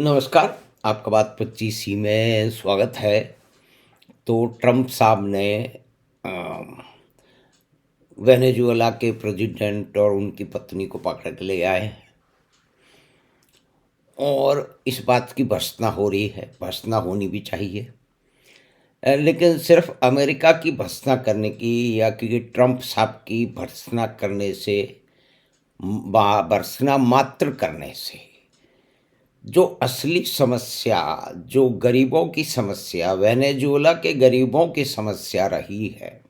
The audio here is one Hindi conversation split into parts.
नमस्कार, आपका बात 25 में स्वागत है। तो ट्रंप साहब ने अ, वेनेजुएला के प्रेसिडेंट और उनकी पत्नी को पकड़ के ले आए और इस बात की भर्त्सना हो रही है, भर्त्सना होनी भी चाहिए। लेकिन सिर्फ अमेरिका की भर्त्सना करने की या कि ट्रंप साहब की भर्त्सना करने से भर्त्सना मात्र करने से जो असली समस्या, जो गरीबों की समस्या, वेनेजुएला के गरीबों की समस्या रही है,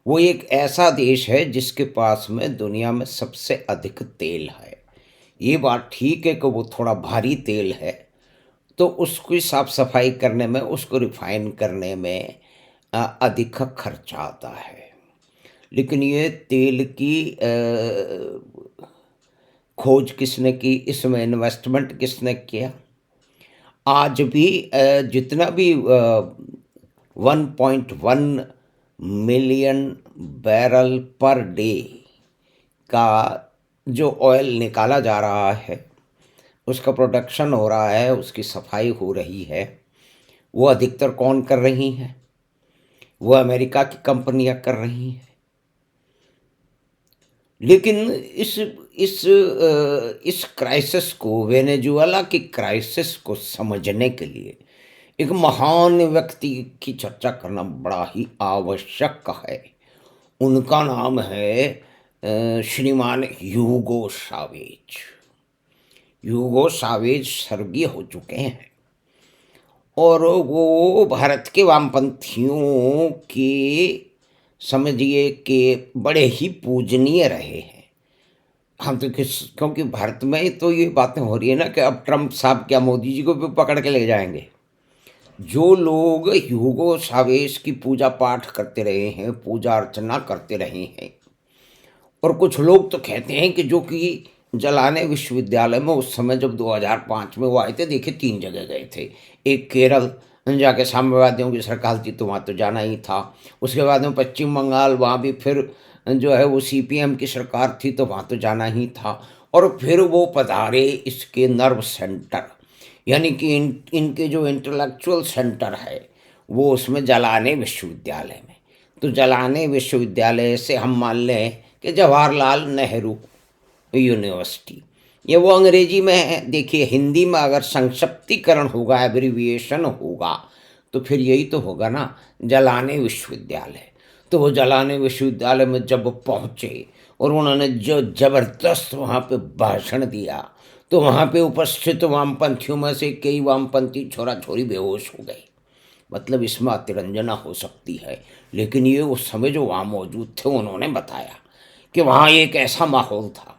वो एक ऐसा देश है जिसके पास में दुनिया में सबसे अधिक तेल है। ये बात ठीक है कि वो थोड़ा भारी तेल है, तो उसकी साफ सफाई करने में, उसको रिफाइन करने में अधिक खर्चा आता है। लेकिन ये तेल की खोज किसने की, इसमें इन्वेस्टमेंट किसने किया? आज भी जितना भी 1.1 मिलियन बैरल पर डे का जो ऑयल निकाला जा रहा है, उसका प्रोडक्शन हो रहा है, उसकी सफाई हो रही है, वो अधिकतर कौन कर रही हैं? वो अमेरिका की कंपनियां कर रही हैं। लेकिन इस क्राइसिस को, वेनेजुएला की क्राइसिस को समझने के लिए एक महान व्यक्ति की चर्चा करना बड़ा ही आवश्यक है। उनका नाम है श्रीमान ह्यूगो सावेज। ह्यूगो सावेज स्वर्गीय हो चुके हैं और वो भारत के वामपंथियों के, समझिए कि बड़े ही पूजनीय रहे हैं। हम तो क्योंकि भारत में तो ये बातें हो रही है ना कि अब ट्रंप साहब क्या मोदी जी को भी पकड़ के ले जाएंगे। जो लोग ह्यूगो सावेज की पूजा पाठ करते रहे हैं, पूजा अर्चना करते रहे हैं, और कुछ लोग तो कहते हैं कि जो कि जलाने विश्वविद्यालय में उस समय जब 2005 में वो आए थे, देखिए 3 जगह गए थे। एक केरल जाके साम्यवादियों की सरकार थी, तो वहाँ तो जाना ही था। उसके बाद में पश्चिम बंगाल, वहाँ भी फिर जो है वो सीपीएम की सरकार थी, तो वहाँ तो जाना ही था। और फिर वो पधारे इसके नर्व सेंटर, यानी कि इनके जो इंटेलेक्चुअल सेंटर है वो उसमें जलाने विश्वविद्यालय में। तो जलाने विश्वविद्यालय से हम मान लें कि जवाहरलाल नेहरू यूनिवर्सिटी, ये वो अंग्रेजी में है। देखिए हिंदी में अगर संक्षिप्तीकरण होगा, एब्रीविएशन होगा, तो फिर यही तो होगा ना, जलाने विश्वविद्यालय। तो वो जलाने विश्वविद्यालय में जब पहुँचे और उन्होंने जो जबरदस्त वहाँ पे भाषण दिया, तो वहाँ पे उपस्थित वामपंथियों में से कई वामपंथी छोरा छोरी बेहोश हो गए। मतलब इसमें अतिरंजना हो सकती है, लेकिन ये उस समय जो वहाँ मौजूद थे उन्होंने बताया कि वहाँ एक ऐसा माहौल था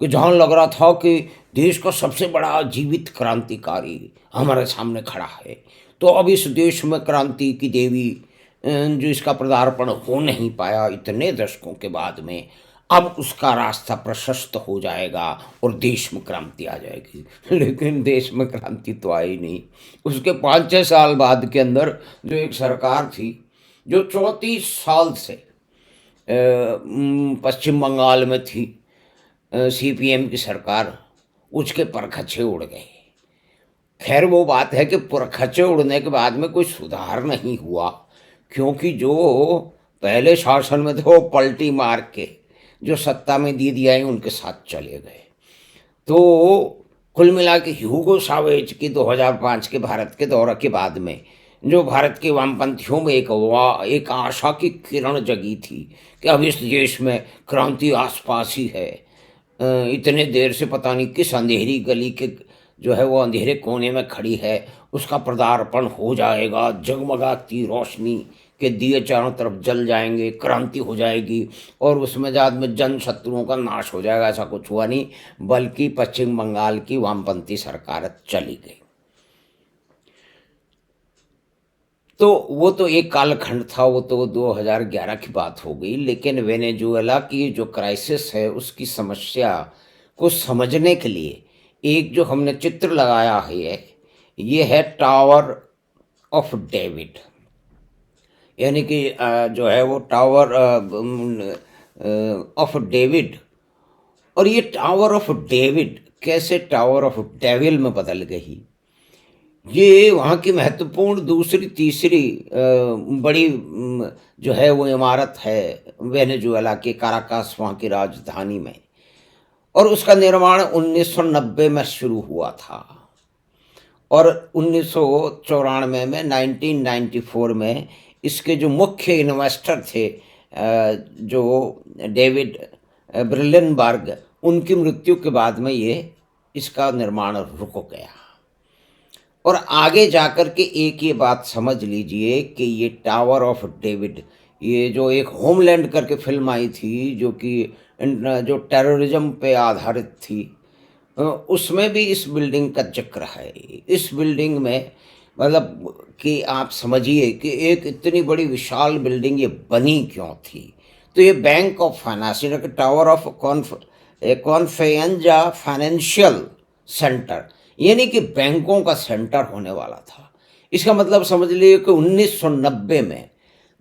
कि जहाँ लग रहा था कि देश का सबसे बड़ा जीवित क्रांतिकारी हमारे सामने खड़ा है। तो अब इस देश में क्रांति की देवी, जो इसका पदार्पण हो नहीं पाया इतने दशकों के बाद में, अब उसका रास्ता प्रशस्त हो जाएगा और देश में क्रांति आ जाएगी। लेकिन देश में क्रांति तो आई नहीं। उसके 5-6 साल बाद के अंदर जो एक सरकार थी, जो 34 साल से पश्चिम बंगाल में थी, सीपीएम की सरकार, उसके परखच्चे उड़ गए। खैर वो बात है कि परखच्चे उड़ने के बाद में कोई सुधार नहीं हुआ, क्योंकि जो पहले शासन में थे वो पलटी मार के जो सत्ता में दीदी आई उनके साथ चले गए। तो कुल मिला के ह्यूगो सावेज की 2005 के भारत के दौरे के बाद में जो भारत के वामपंथियों में एक आशा की किरण जगी थी कि अब इस देश में क्रांति आसपास ही है। इतने देर से पता नहीं किस अंधेरी गली के जो है वो अंधेरे कोने में खड़ी है, उसका पदार्पण हो जाएगा, जगमगाती रोशनी के दिए चारों तरफ जल जाएंगे, क्रांति हो जाएगी और उसमें बाद में जन शत्रुओं का नाश हो जाएगा। ऐसा कुछ हुआ नहीं, बल्कि पश्चिम बंगाल की वामपंथी सरकार चली गई। तो वो तो एक कालखंड था, वो तो 2011 की बात हो गई। लेकिन वेनेजुएला की जो क्राइसिस है, उसकी समस्या को समझने के लिए एक जो हमने चित्र लगाया है, ये है टावर ऑफ डेविड। यानी कि जो है वो टावर ऑफ डेविड। और ये टावर ऑफ डेविड कैसे टावर ऑफ डेविल में बदल गई। ये वहाँ की महत्वपूर्ण दूसरी तीसरी बड़ी जो है वो इमारत है वेनेजुएला के काराकास, वहाँ की राजधानी में। और उसका निर्माण 1990 में शुरू हुआ था और 1994 में 1994 में इसके जो मुख्य इन्वेस्टर थे जो डेविड ब्रिलनबर्ग, उनकी मृत्यु के बाद में ये इसका निर्माण रुक गया। और आगे जाकर के एक ये बात समझ लीजिए कि ये टावर ऑफ डेविड, ये जो एक होमलैंड करके फिल्म आई थी जो कि जो टेररिज्म पे आधारित थी, उसमें भी इस बिल्डिंग का जिक्र है। इस बिल्डिंग में मतलब कि आप समझिए कि एक इतनी बड़ी विशाल बिल्डिंग ये बनी क्यों थी। तो ये bank of finance, tower of conference financial centre, यानी कि बैंकों का सेंटर होने वाला था। इसका मतलब समझ लीजिए कि 1990 में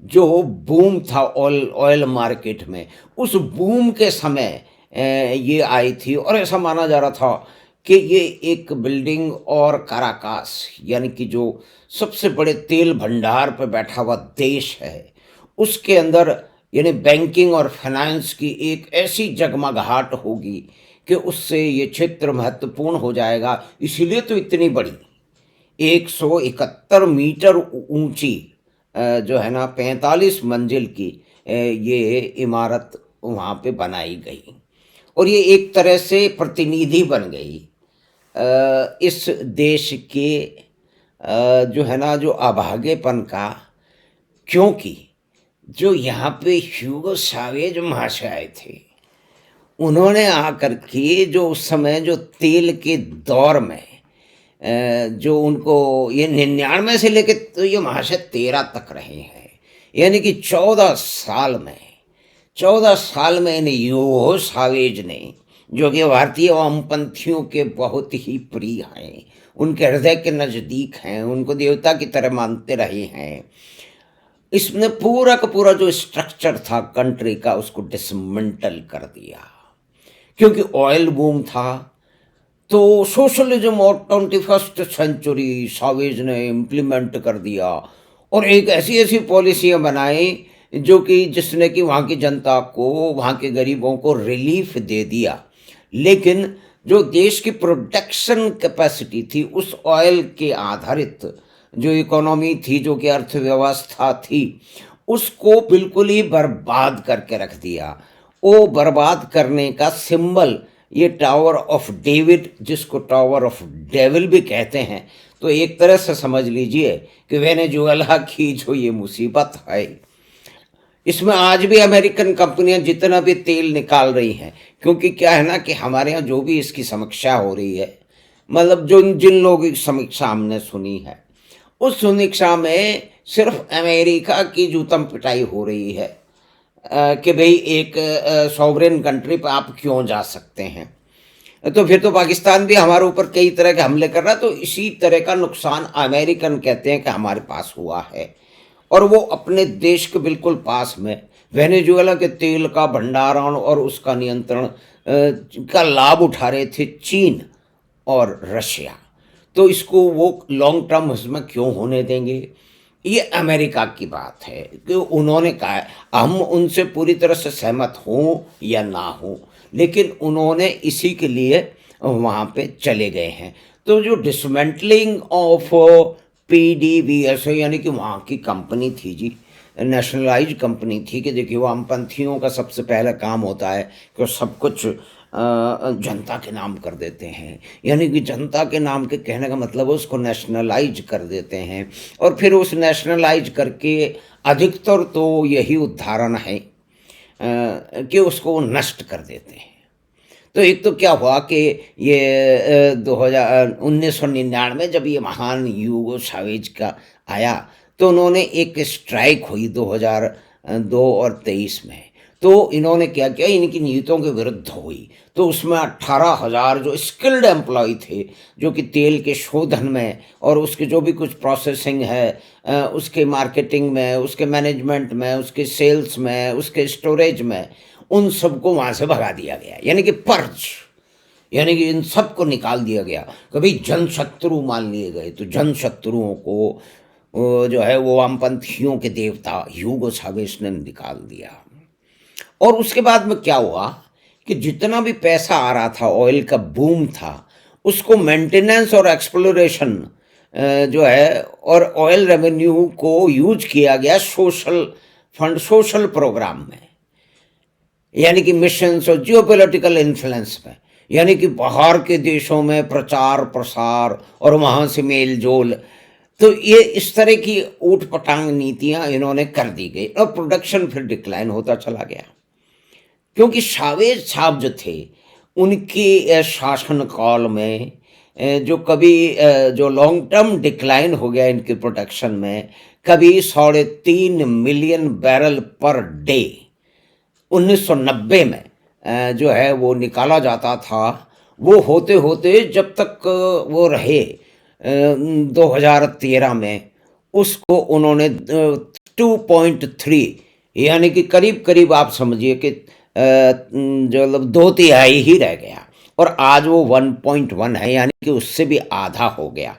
जो बूम था ऑयल मार्केट में, उस बूम के समय ये आई थी। और ऐसा माना जा रहा था कि ये एक बिल्डिंग और काराकास, यानी कि जो सबसे बड़े तेल भंडार पर बैठा हुआ देश है, उसके अंदर यानी बैंकिंग और फाइनेंस की एक ऐसी जगमगाहट होगी कि उससे ये क्षेत्र महत्वपूर्ण हो जाएगा। इसीलिए तो इतनी बड़ी 171 मीटर ऊंची जो है ना 45 मंजिल की ये इमारत वहाँ पे बनाई गई और ये एक तरह से प्रतिनिधि बन गई इस देश के जो है ना जो अभागेपन का। क्योंकि जो यहाँ पे ह्यूगो सावेज महाशय आए थे, उन्होंने आकर के जो उस समय जो तेल के दौर में जो उनको ये 99 से लेके तो ये महाशय 13 तक रहे हैं, यानी कि 14 साल में इन ह्यूगो सावेज ने, जो कि भारतीय वामपंथियों के बहुत ही प्रिय हैं, उनके हृदय के नज़दीक हैं, उनको देवता की तरह मानते रहे हैं, इसने पूरा का पूरा जो स्ट्रक्चर था कंट्री का उसको डिसमेंटल कर दिया। क्योंकि ऑयल बूम था तो सोशलिज्म और 21st सेंचुरी सावेज ने इम्प्लीमेंट कर दिया और एक ऐसी ऐसी पॉलिसियाँ बनाई जो कि जिसने कि वहाँ की जनता को, वहाँ के गरीबों को रिलीफ दे दिया। लेकिन जो देश की प्रोडक्शन कैपेसिटी थी, उस ऑयल के आधारित जो इकोनॉमी थी, जो कि अर्थव्यवस्था थी, उसको बिल्कुल ही बर्बाद करके रख दिया। वो बर्बाद करने का सिंबल ये टावर ऑफ डेविड, जिसको टावर ऑफ डेविल भी कहते हैं। तो एक तरह से समझ लीजिए कि वेनेजुएला की जो ये मुसीबत है, इसमें आज भी अमेरिकन कंपनियां जितना भी तेल निकाल रही हैं, क्योंकि क्या है ना कि हमारे यहाँ जो भी इसकी समीक्षा हो रही है, मतलब जो जिन लोगों की समीक्षा हमने सुनी है, उस समीक्षा में सिर्फ अमेरिका की जूतम पिटाई हो रही है कि भाई एक सॉवरेन कंट्री पर आप क्यों जा सकते हैं। तो फिर तो पाकिस्तान भी हमारे ऊपर कई तरह के हमले कर रहा है। तो इसी तरह का नुकसान अमेरिकन कहते हैं कि हमारे पास हुआ है। और वो अपने देश के बिल्कुल पास में वेनेजुएला के तेल का भंडारण और उसका नियंत्रण का लाभ उठा रहे थे चीन और रशिया। तो इसको वो लॉन्ग टर्म इसमें क्यों होने देंगे। ये अमेरिका की बात है कि उन्होंने कहा है, हम उनसे पूरी तरह से सहमत हों या ना हों, लेकिन उन्होंने इसी के लिए वहाँ पे चले गए हैं। तो जो डिसमेंटलिंग ऑफ PDVSA, यानी कि वहाँ की कंपनी थी जी, नेशनलाइज कंपनी थी कि देखिए वामपंथियों का सबसे पहला काम होता है कि सब कुछ जनता के नाम कर देते हैं, यानी कि जनता के नाम के कहने का मतलब उसको नेशनलाइज कर देते हैं। और फिर उस नेशनलाइज करके अधिकतर तो यही उदाहरण है कि उसको नष्ट कर देते हैं। तो एक तो क्या हुआ कि ये 1999 जब ये महान ह्यूगो सावेज का आया, तो उन्होंने एक स्ट्राइक हुई 2002 और 23 में। तो इन्होंने क्या किया, इनकी नीतियों के विरुद्ध हुई। तो उसमें 18,000 जो स्किल्ड एम्प्लॉय थे, जो कि तेल के शोधन में और उसके जो भी कुछ प्रोसेसिंग है, उसके मार्केटिंग में, उसके मैनेजमेंट में, उसके सेल्स में, उसके स्टोरेज में, उन सबको वहाँ से भगा दिया गया, यानी कि पर्ज। यानी कि इन सबको निकाल दिया गया। कभी जनशत्रु मान लिए गए, तो जनशत्रुओं को जो है वो वामपंथियों के देवता ह्यूगो चावेस ने निकाल दिया। और उसके बाद में क्या हुआ कि जितना भी पैसा आ रहा था, ऑयल का बूम था, उसको मेंटेनेंस और एक्सप्लोरेशन जो है और ऑयल रेवेन्यू को यूज किया गया सोशल फंड, सोशल प्रोग्राम में, यानी कि मिशंस और जियोपॉलिटिकल इन्फ्लुएंस में, यानी कि बाहर के देशों में प्रचार प्रसार और वहाँ से मेल जोल। तो ये इस तरह की ऊट पटांग नीतियाँ इन्होंने कर दी गई और प्रोडक्शन फिर डिक्लाइन होता चला गया। क्योंकि चावेज साहब जो थे, उनके शासन काल में जो कभी जो लॉन्ग टर्म डिक्लाइन हो गया इनके प्रोडक्शन में, कभी 3.5 मिलियन बैरल पर डे 1990 में जो है वो निकाला जाता था। वो होते होते जब तक वो रहे 2013 में, उसको उन्होंने 2.3, यानी कि करीब करीब आप समझिए कि जो मतलब 2/3 ही रह गया, और आज वो 1.1 है, यानी कि उससे भी आधा हो गया।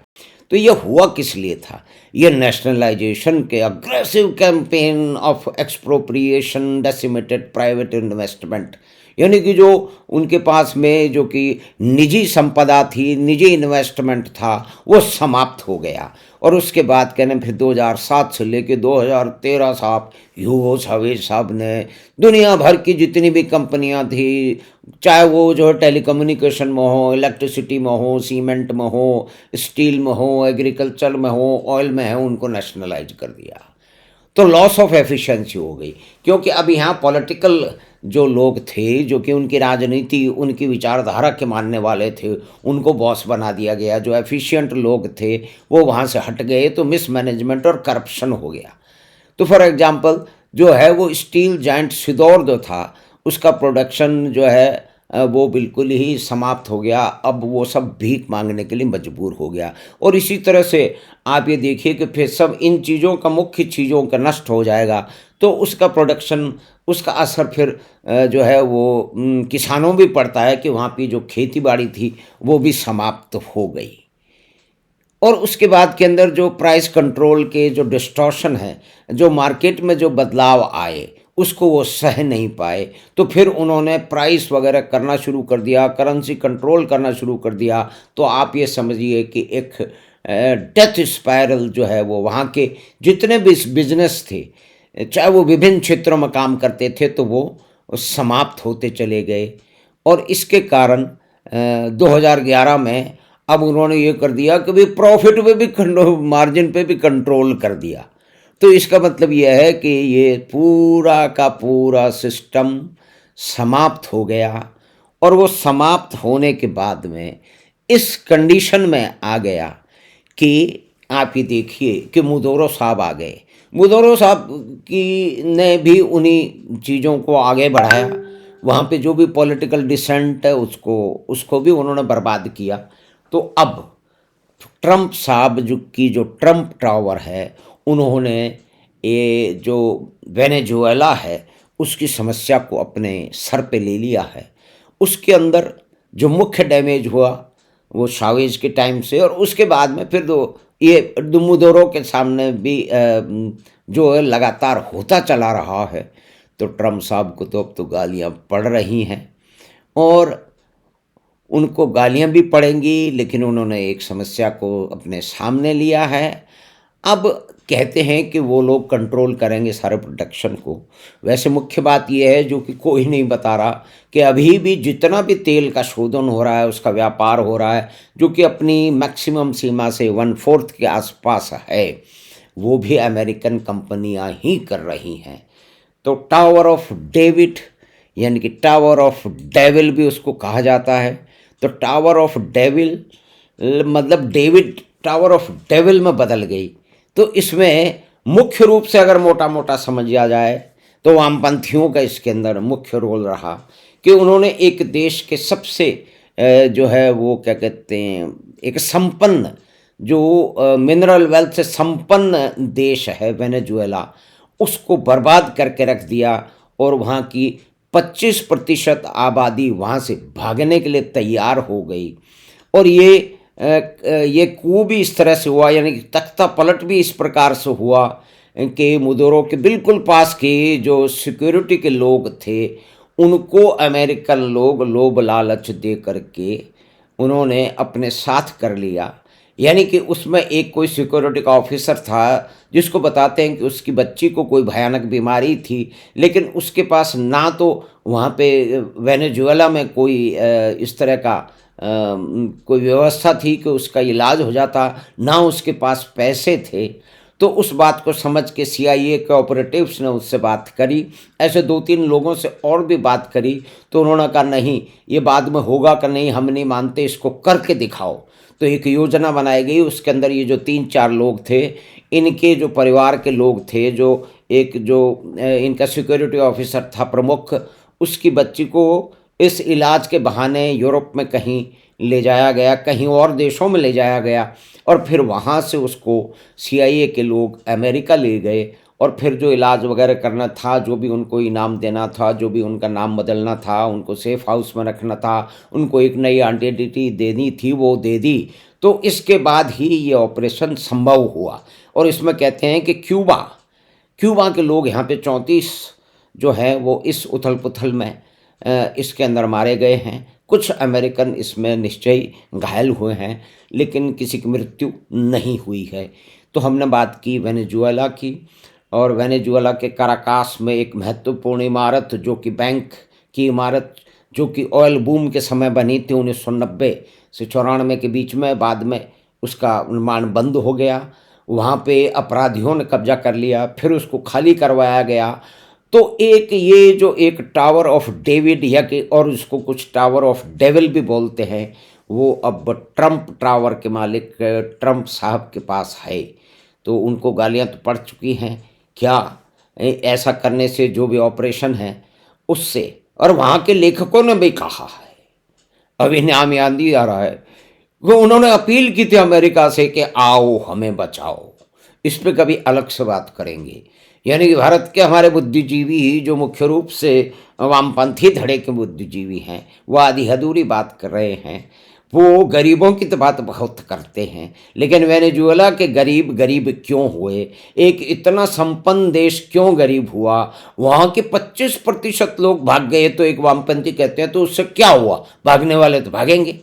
तो ये हुआ किस लिए था? ये नेशनलाइजेशन के aggressive campaign of expropriation decimated private investment, यानी कि जो उनके पास में जो कि निजी संपदा थी, निजी इन्वेस्टमेंट था, वो समाप्त हो गया। और उसके बाद कहने फिर 2007 से लेके 2013 साहब ह्यूगो चावेज साहब ने दुनिया भर की जितनी भी कंपनियां थी, चाहे वो जो टेलीकम्युनिकेशन में हो, इलेक्ट्रिसिटी में हो, सीमेंट में हो, स्टील में हो, एग्रीकल्चर में हो, ऑयल में है, उनको नेशनलाइज कर दिया। तो लॉस ऑफ एफिशिएंसी हो गई, क्योंकि अब यहाँ पॉलिटिकल जो लोग थे, जो कि उनकी राजनीति, उनकी विचारधारा के मानने वाले थे, उनको बॉस बना दिया गया। जो एफिशिएंट लोग थे वो वहाँ से हट गए, तो मिसमैनेजमेंट और करप्शन हो गया। तो फॉर एग्जांपल जो है वो स्टील जाइंट सिदौर जो था, उसका प्रोडक्शन जो है वो बिल्कुल ही समाप्त हो गया। अब वो सब भीख मांगने के लिए मजबूर हो गया। और इसी तरह से आप ये देखिए कि फिर सब इन चीज़ों का, मुख्य चीज़ों का नष्ट हो जाएगा, तो उसका प्रोडक्शन, उसका असर फिर जो है वो किसानों भी पड़ता है कि वहाँ की जो खेती बाड़ी थी वो भी समाप्त हो गई। और उसके बाद के अंदर जो प्राइस कंट्रोल के जो डिस्टॉर्शन है, जो मार्केट में जो बदलाव आए, उसको वो सह नहीं पाए, तो फिर उन्होंने प्राइस वगैरह करना शुरू कर दिया, करेंसी कंट्रोल करना शुरू कर दिया। तो आप ये समझिए कि एक डेथ स्पायरल जो है वो वहाँ के जितने भी बिजनेस थे, चाहे वो विभिन्न क्षेत्रों में काम करते थे, तो वो समाप्त होते चले गए। और इसके कारण 2011 में अब उन्होंने ये कर दिया कि भाई प्रॉफिट पे भी, मार्जिन पे भी कंट्रोल कर दिया। तो इसका मतलब यह है कि ये पूरा का पूरा सिस्टम समाप्त हो गया। और वो समाप्त होने के बाद में इस कंडीशन में आ गया कि आप ये देखिए कि मुदोरो साहब आ गए। मुदोरो साहब की ने भी उन्हीं चीज़ों को आगे बढ़ाया। वहाँ पे जो भी पॉलिटिकल डिसेंट है उसको उसको भी उन्होंने बर्बाद किया। तो अब ट्रंप साहब जो ट्रंप टावर है, उन्होंने ये जो वेनेजुएला है उसकी समस्या को अपने सर पे ले लिया है। उसके अंदर जो मुख्य डैमेज हुआ वो चावेज के टाइम से, और उसके बाद में फिर ये मुदोरो के सामने भी जो है लगातार होता चला रहा है। तो ट्रंप साहब को तो अब तो गालियाँ पड़ रही हैं, और उनको गालियाँ भी पड़ेंगी, लेकिन उन्होंने एक समस्या को अपने सामने लिया है। अब कहते हैं कि वो लोग कंट्रोल करेंगे सारे प्रोडक्शन को। वैसे मुख्य बात यह है, जो कि कोई नहीं बता रहा, कि अभी भी जितना भी तेल का शोधन हो रहा है, उसका व्यापार हो रहा है, जो कि अपनी मैक्सिमम सीमा से 1/4 के आसपास है, वो भी अमेरिकन कंपनियां ही कर रही हैं। तो टावर ऑफ डेविड, यानी कि टावर ऑफ डेविल भी उसको कहा जाता है। तो टावर ऑफ डेविल मतलब डेविड टावर ऑफ डेविल में बदल गई। तो इसमें मुख्य रूप से अगर मोटा मोटा समझा जाए तो वामपंथियों का इसके अंदर मुख्य रोल रहा कि उन्होंने एक देश के सबसे जो है वो क्या कहते हैं, एक संपन्न जो मिनरल वेल्थ से संपन्न देश है वेनेजुएला, उसको बर्बाद करके रख दिया। और वहाँ की 25% आबादी वहाँ से भागने के लिए तैयार हो गई। और ये coup भी इस तरह से हुआ, यानी कि तख्ता पलट भी इस प्रकार से हुआ कि मुदोरों के बिल्कुल पास के जो सिक्योरिटी के लोग थे, उनको अमेरिकन लोग लोभ लालच दे करके उन्होंने अपने साथ कर लिया। यानी कि उसमें एक कोई सिक्योरिटी का ऑफिसर था जिसको बताते हैं कि उसकी बच्ची को कोई भयानक बीमारी थी, लेकिन उसके पास ना तो वहाँ पे वेनेजुएला में कोई इस तरह का कोई व्यवस्था थी कि उसका इलाज हो जाता, ना उसके पास पैसे थे। तो उस बात को समझ के सीआईए के ऑपरेटिव्स ने उससे बात करी, ऐसे 2-3 लोगों से और भी बात करी, तो उन्होंने कहा नहीं, ये बाद में होगा कि नहीं हम नहीं मानते, इसको करके दिखाओ। तो एक योजना बनाई गई, उसके अंदर ये जो 3-4 लोग थे, इनके जो परिवार के लोग थे, जो इनका सिक्योरिटी ऑफिसर था प्रमुख, उसकी बच्ची को इस इलाज के बहाने यूरोप में कहीं ले जाया गया, कहीं और देशों में ले जाया गया, और फिर वहाँ से उसको सीआईए के लोग अमेरिका ले गए, और फिर जो इलाज वगैरह करना था, जो भी उनको इनाम देना था, जो भी उनका नाम बदलना था, उनको सेफ हाउस में रखना था, उनको एक नई आइडेंटिटी देनी थी, वो दे दी। तो इसके बाद ही ये ऑपरेशन संभव हुआ। और इसमें कहते हैं कि क्यूबा के लोग यहाँ पे 34 जो है वो इस उथल पुथल में इसके अंदर मारे गए हैं। कुछ अमेरिकन इसमें निश्चय घायल हुए हैं, लेकिन किसी की मृत्यु नहीं हुई है। तो हमने बात की वेनेजुएला की, और वेनेजुएला के काराकास में एक महत्वपूर्ण इमारत जो कि बैंक की इमारत, जो कि ऑयल बूम के समय बनी थी 1990 से 94 के बीच में, बाद में उसका निर्माण बंद हो गया। वहाँ पे अपराधियों ने कब्जा कर लिया, फिर उसको खाली करवाया गया। तो एक ये जो एक टावर ऑफ डेविड, या कि और उसको कुछ टावर ऑफ डेविल भी बोलते हैं, वो अब ट्रंप टावर के मालिक ट्रंप साहब के पास है। तो उनको गालियाँ तो पड़ चुकी हैं क्या ऐसा करने से, जो भी ऑपरेशन है उससे। और वहाँ के लेखकों ने भी कहा है, अभी नाम याद नहीं आ रहा है, वो उन्होंने अपील की थी अमेरिका से कि आओ हमें बचाओ। इस पे कभी अलग से बात करेंगे। यानी कि भारत के हमारे बुद्धिजीवी जो मुख्य रूप से वामपंथी धड़े के बुद्धिजीवी हैं, वो आधी अधूरी बात कर रहे हैं। वो गरीबों की तो बात बहुत करते हैं, लेकिन वेनेजुएला के गरीब गरीब क्यों हुए, एक इतना संपन्न देश क्यों गरीब हुआ, वहाँ के 25% लोग भाग गए, तो एक वामपंथी कहते हैं तो उससे क्या हुआ, भागने वाले तो भागेंगे।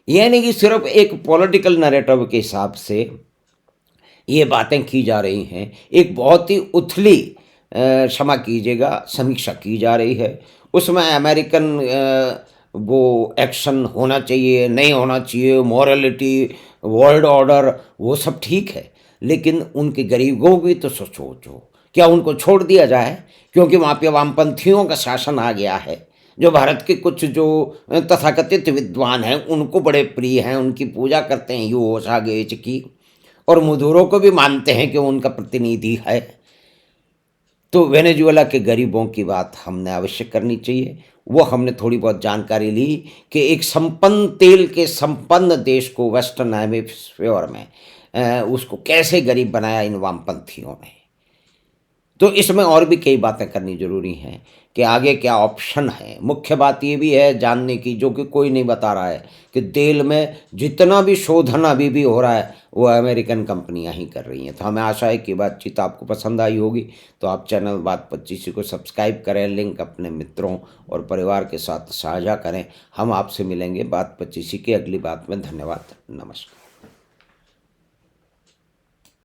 यानी कि सिर्फ एक पॉलिटिकल नैरेटिव के हिसाब से ये बातें की जा रही हैं, एक बहुत ही उथली क्षमा कीजिएगा समीक्षा की जा रही है। उसमें अमेरिकन वो एक्शन होना चाहिए, नहीं होना चाहिए, मॉरलिटी, वर्ल्ड ऑर्डर, वो सब ठीक है, लेकिन उनके गरीबों की तो सोचो, क्या उनको छोड़ दिया जाए? क्योंकि वहाँ पे वामपंथियों का शासन आ गया है, जो भारत के कुछ जो तथाकथित विद्वान हैं उनको बड़े प्रिय हैं, उनकी पूजा करते हैं यू ओसागेच की, और मुदुरों को भी मानते हैं कि उनका प्रतिनिधि है। तो वेनेजुएला के गरीबों की बात हमने अवश्य करनी चाहिए। वो हमने थोड़ी बहुत जानकारी ली कि एक संपन्न तेल के संपन्न देश को वेस्टर्न हेमिस्फीयर में उसको कैसे गरीब बनाया इन वामपंथियों ने। तो इसमें और भी कई बातें करनी जरूरी हैं कि आगे क्या ऑप्शन है। मुख्य बात ये भी है जानने की, जो कि कोई नहीं बता रहा है, कि तेल में जितना भी शोधन अभी भी हो रहा है वो अमेरिकन कंपनियां ही कर रही हैं। तो हमें आशा है कि बातचीत आपको पसंद आई होगी। तो आप चैनल बात 25 को सब्सक्राइब करें, लिंक अपने मित्रों और परिवार के साथ साझा करें। हम आपसे मिलेंगे बात 25 की अगली बात में। धन्यवाद, नमस्कार।